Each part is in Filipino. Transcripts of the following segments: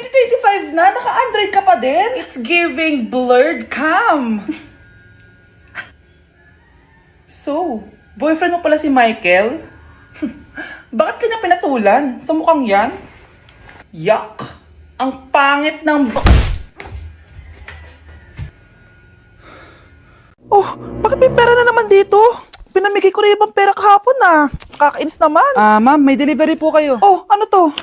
2025 na, naka-Android ka pa din? It's giving blurred cam. So, boyfriend mo pala si Michael? Bakit kanya pinatulan? Sa mukhang yan? Yuck! Ang pangit ng... Oh, bakit may pera na naman dito? Pinamigay ko na ibang pera kahapon na. Kakainis naman. Ma'am, may delivery po kayo. Oh, ano to?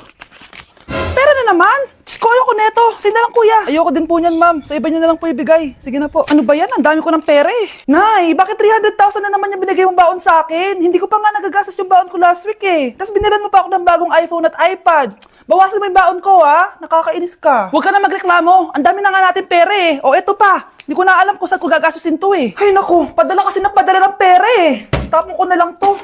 Pera na naman? Diyos ko, ayoko neto. Sa'yo na lang, kuya. Ayoko din po niyan, ma'am. Sa iba niyo na lang po ibigay. Sige na po. Ano ba yan? Ang dami ko ng pera eh. Nay, bakit 300,000 na naman yung binigay mong baon sa akin? Hindi ko pa nga nagagastos yung baon ko last week eh. Tapos binilan mo pa ako ng bagong iPhone at iPad. Bawasan mo yung baon ko, ha? Nakakainis ka. Huwag ka na magreklamo. Ang dami na nga natin pera eh. O, eto pa. Hindi ko na alam kung saan ko gagastusin to eh. Ay naku, padala kasi ng padala ng pera eh. Tapon ko na lang to.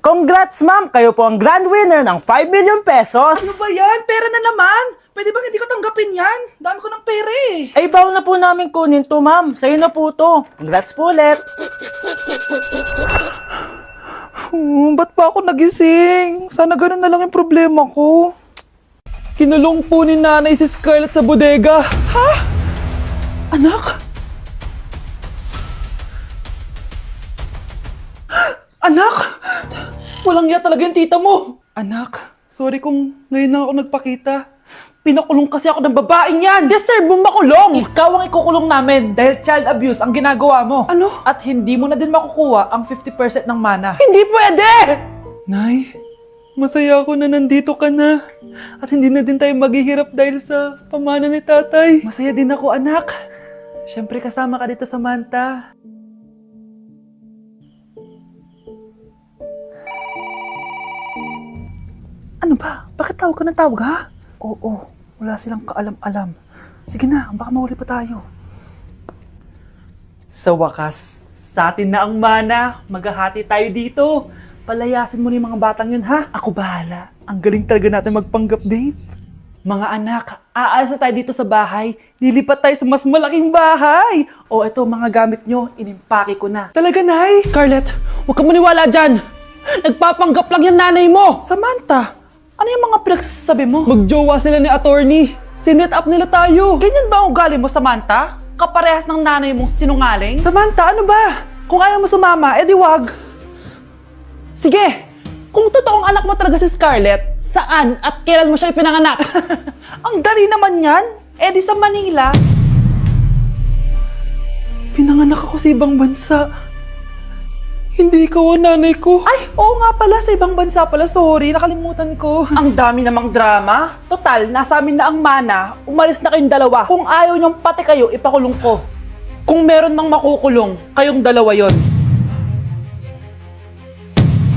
Congrats, ma'am! Kayo po ang grand winner ng 5 million pesos! Ano ba yan? Pera na naman. Pwede ba hindi ko tanggapin yan? Dami ko ng pera eh. Ay, bawal na po namin kunin to, ma'am. Sa'yo na po to. Congrats po ulit! Ba't pa ako nagising? Sana ganun na lang yung problema ko. Kinulong po ni nanay si Scarlett sa bodega. Ha? Anak? Anak? Walang iya talaga yung tita mo. Anak, sorry kung ngayon na ako nagpakita. Pinakulong kasi ako ng babaeng yan. Deserve mong makulong. Ikaw ang ikukulong namin dahil child abuse ang ginagawa mo. Ano? At hindi mo na din makukuha ang 50% ng mana. Hindi pwede! Nay, masaya ako na nandito ka na. At hindi na din tayo maghihirap dahil sa pamana ni tatay. Masaya din ako, anak. Siyempre kasama ka dito sa Manta. Ano ba? Bakit tawag ka ng tawag, ha? Oo, wala silang kaalam-alam. Sige na, baka mahuli pa tayo. Sa wakas, sa atin na ang mana. Maghahati tayo dito. Palayasin mo na yung mga batang yun, ha? Ako bahala. Ang galing talaga natin magpanggap date. Mga anak, aalis na tayo dito sa bahay. Lilipat tayo sa mas malaking bahay. O eto, mga gamit nyo, inimpake ko na. Talaga, Nay? Scarlett, huwag ka maniwala dyan. Nagpapanggap lang yung nanay mo. Samantha, ano yung mga pinagsasabi mo? Magjowa sila ni attorney. Sinet up nila tayo. Ganyan ba ang ugali mo, Samantha? Kaparehas ng nanay mong sinungaling? Samantha, ano ba? Kung ayaw mo sumama, edi wag. Sige, kung totoong anak mo talaga si Scarlett, saan at kailan mo siya ipinanganak? Ang dali naman yan. Edi sa Manila. Pinanganak ako sa ibang bansa. Hindi ikaw ang nanay ko. Ay, oo nga pala, sa ibang bansa pala. Sorry, nakalimutan ko. Ang dami namang drama. Total, nasa amin na ang mana. Umalis na kayong dalawa. Kung ayaw niyong pati kayo, ipakulong ko. Kung meron mang makukulong, kayong dalawa yon.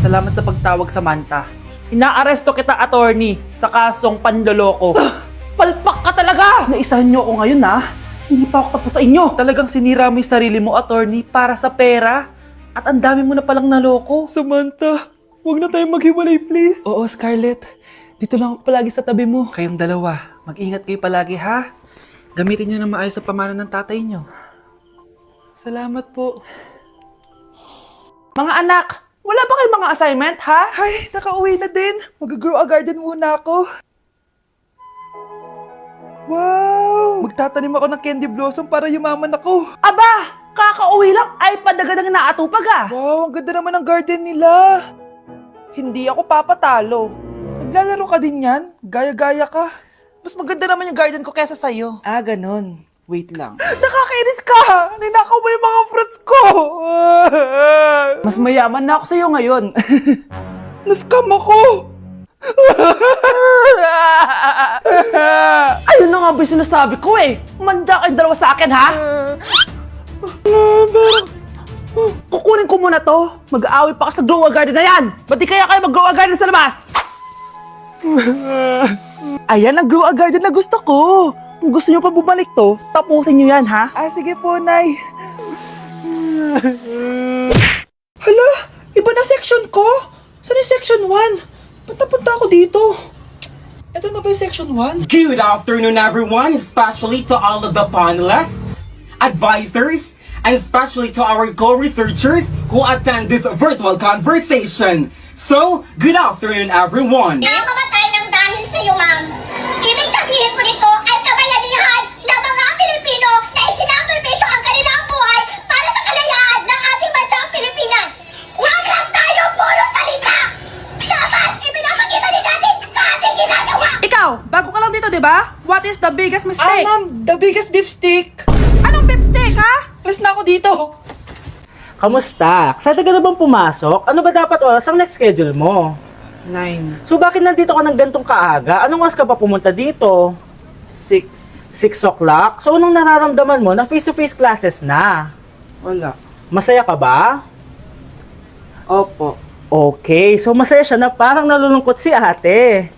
Salamat sa pagtawag, Samantha. Inaaresto kita, attorney, sa kasong panloloko. Palpak ka talaga! Naisahan niyo ako ngayon, ha? Hindi pa ako tapos sa inyo. Talagang sinira mo yung sarili mo, attorney, para sa pera. At ang dami mo na palang naloko. Samantha, huwag na tayong maghiwalay, please. Oo, Scarlett. Dito lang ako palagi sa tabi mo. Kayong dalawa, mag-ingat kayo palagi, ha? Gamitin niyo na maayos sa pamana ng tatay niyo. Salamat po. Mga anak, wala ba kayong mga assignment, ha? Ay, nakauwi na din. Mag-grow a garden muna ako. Wow! Magtatanim ako ng candy blossom para yumaman ako. Aba! Kakauwi lang ay padagadang naatupag, ah! Wow, ang ganda naman ng garden nila. Hindi ako papatalo. Naglalaro ka din yan? Gaya-gaya ka. Mas maganda naman yung garden ko kaysa sa'yo. Ah, ganun. Wait lang. Nakakainis ka! Ninakaw mo yung mga fruits ko! Mas mayaman na ako sa'yo ngayon. Nascam ako! Ayun na nga ba yung sinasabi ko eh! Manda kayong dalawa sa akin, ha? Kukunin ko muna to. Mag-aaway pa ka sa grow a garden na yan. Ba't di kaya kayo mag-grow a garden sa labas? Ayan ang grow a garden na gusto ko. Kung gusto nyo pa bumalik to, tapusin nyo yan, ha? Ah, sige po, Nay. Hala, iba na section ko. Saan yung section 1? Ba't napunta ako dito? Ito na ba yung section 1? Good afternoon, everyone, especially to all of the panelists, advisors, and especially to our co-researchers who attend this virtual conversation. So, good afternoon, everyone. Kaya mamatay ng dahil sa'yo, ma'am. Ibig sabihin po nito, bago ka lang dito, di ba? What is the biggest mistake? Ma'am, the biggest beef stick. Anong beef steak, ha? Alas na ako dito. Kamusta? Excited ka na bang pumasok? Ano ba dapat oras ang next schedule mo? 9, So bakit nandito ka ng gantong kaaga? Anong oras ka pa pumunta dito? 6. 6 o'clock? So anong nararamdaman mo na face-to-face classes na? Wala. Masaya ka ba? Opo. Okay, so masaya siya na parang nalulungkot si ate.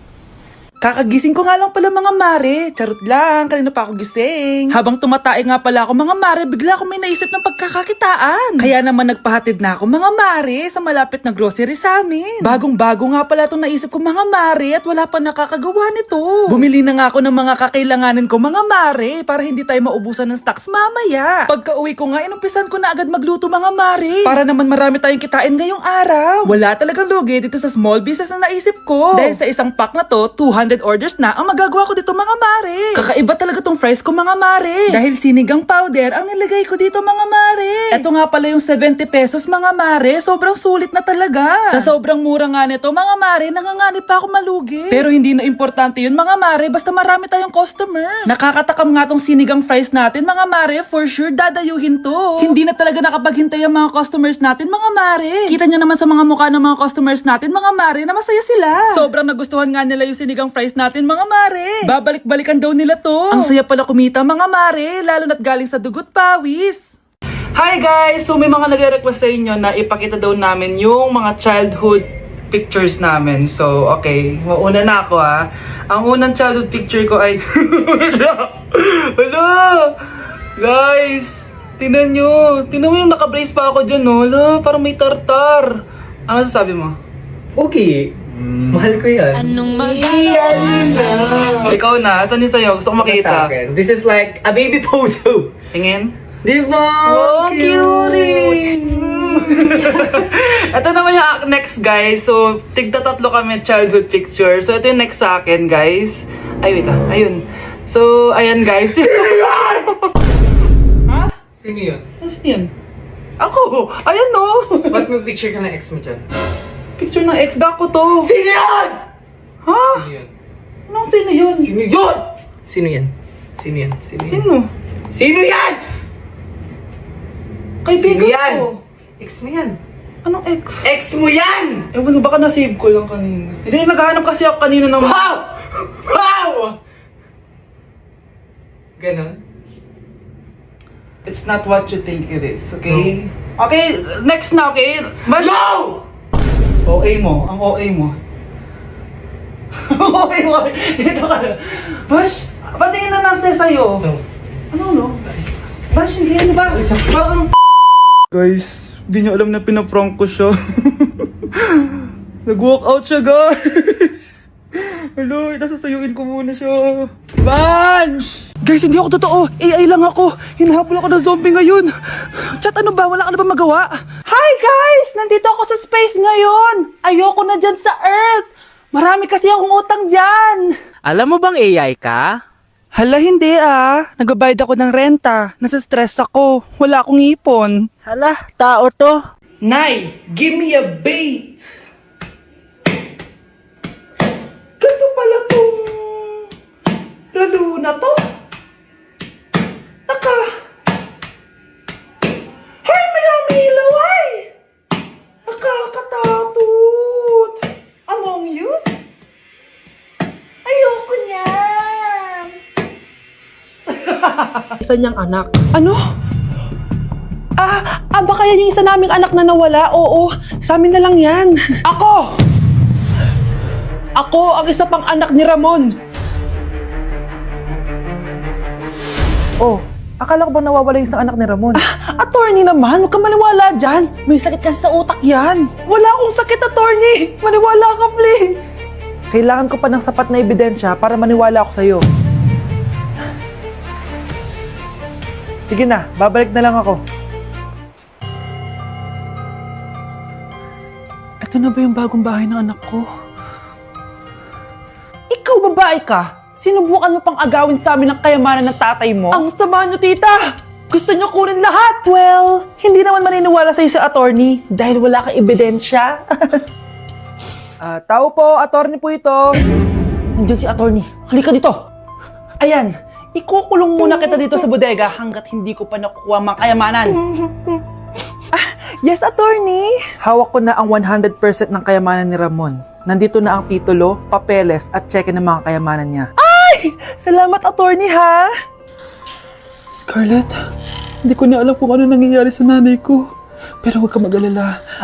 Kakagising ko nga lang pala mga mare. Charot lang, kanina pa ako gising. Habang tumatae nga pala ako mga mare, bigla ako may naisip ng pagkakakitaan. Kaya naman nagpahatid na ako mga mare sa malapit na grocery sa amin. Bagong-bago nga pala itong naisip ko mga mare at wala pa nakakagawa nito. Bumili na nga ako ng mga kakailanganin ko mga mare para hindi tayo maubusan ng stocks mamaya. Pagka uwi ko nga, inumpisan ko na agad magluto mga mare. Para naman marami tayong kitain ngayong araw. Wala talagang lugi dito sa small business na naisip ko. Dahil sa isang pack na to, 200 orders na ang magagawa ko dito mga mare. Kakaiba talaga tong fries ko mga mare. Dahil sinigang powder ang nilagay ko dito mga mare. Ito nga pala yung 70 pesos mga mare. Sobrang sulit na talaga. Sa sobrang mura nga nito mga mare, nanganganib pa ako malugi. Pero hindi na importante yun mga mare, basta marami tayong customers. Nakakatakam nga tong sinigang fries natin mga mare, for sure dadayuhin to. Hindi na talaga nakapaghintay ang mga customers natin mga mare. Kita niya naman sa mga mukha ng mga customers natin mga mare na masaya sila. Sobrang nagustuhan nga nila yung sinigang fries natin mga mare. Babalik-balikan daw nila to. Ang saya pala kumita mga mare, lalo na't galing sa dugot pawis. Hi guys! So may mga nagre-request sa inyo na ipakita daw namin yung mga childhood pictures namin. So okay, mauna na ako ha. Ang unang childhood picture ko ay... Hala! Guys! Tingnan nyo! Tingnan mo yung naka-brace pa ako dyan, no? Hala, parang may tartar. Ano sasabi mo? Okay. Mahal ko yan. Anong magagawa? Ikaw na, saan yung sa'yo? Gusto ko makita. This is like a baby photo. Tingin. Di ba? Oh, cute! Ito naman yung next, guys. So, tigda tatlo kami childhood picture. So, ito yung next sa akin, guys. Ay, wait lang. Ayun. So, ayan, guys. Ha? Sino yun? Ano yun? Ako! Ayan, no! Ba't may picture ka ng ex mo dyan? Picture ng ex-da ko to. Sino yan? Ha? Sino yun? Anong sino yun? Sino yun? Sino yan? Sino yan? Sino yan? Sino? Sino yan? Kaibigan Sino yan? ko. Ex mo yan. Anong ex? Ex mo yan! Ewan ko, baka na-save ko lang kanina. Hindi, naghahanap kasi ako kanina ng... Wow! Wow! Ganon? It's not what you think it is, okay? Okay, next na, okay? Bash! No! OA mo, ang OA mo. OA mo, dito ka na. Bash, patingin na nasa sa'yo. No. Ano? Bash, hindi yan ba? Parang... Guys, hindi niyo alam na pinaprank ko siya. Nag-walk out siya, guys. Hello, nasasayuin ko muna siya. Bansh! Guys, hindi ako totoo. AI lang ako. Hinahabol ako ng zombie ngayon. Chat, ano ba? Wala ka na ba magawa? Hi guys! Nandito ako sa space ngayon. Ayoko na dyan sa Earth. Marami kasi akong utang dyan. Alam mo bang AI ka? Hala, hindi ah. Nagbabayad ako ng renta. Nasa-stress ako. Wala akong ipon. Hala, tao to. Nay, give me a bait. Ganto pala tong lalo na to. Hoy, mayami laway! Nakakatakot. Among Us? Ayoko niyan. Isa niyang anak. Ano? Baka yan yung isa naming anak na nawala? Oo, sa amin na lang yan. Ako! Ako ang isa pang anak ni Ramon. Oh, akala ko ba nawawala yung isang anak ni Ramon? Attorney naman, huwag ka maniwala dyan. May sakit kasi sa utak yan. Wala akong sakit, attorney. Maniwala ka, please. Kailangan ko pa ng sapat na ebidensya para maniwala ako sa'yo. Sige na, babalik na lang ako. Ito na ba yung bagong bahay ng anak ko? Ikaw babae ka? Sinubukan mo pang agawin sa amin ng kayamanan ng tatay mo? Ang sama nyo, tita! Gusto nyo kunin lahat! Well, hindi naman maniniwala sa'yo sa attorney dahil wala kang ebidensya. Tao po, attorney po ito. Nandiyan si attorney. Halika dito. Ayan, ikukulong muna kita dito sa bodega hanggat hindi ko pa nakukuha mga kayamanan. Yes, attorney! Hawak ko na ang 100% ng kayamanan ni Ramon. Nandito na ang titulo, papeles at cheque ng mga kayamanan niya. Ay! Salamat, attorney, ha? Scarlett, hindi ko na alam kung ano nangyayari sa nanay ko. Pero huwag ka mag-alala.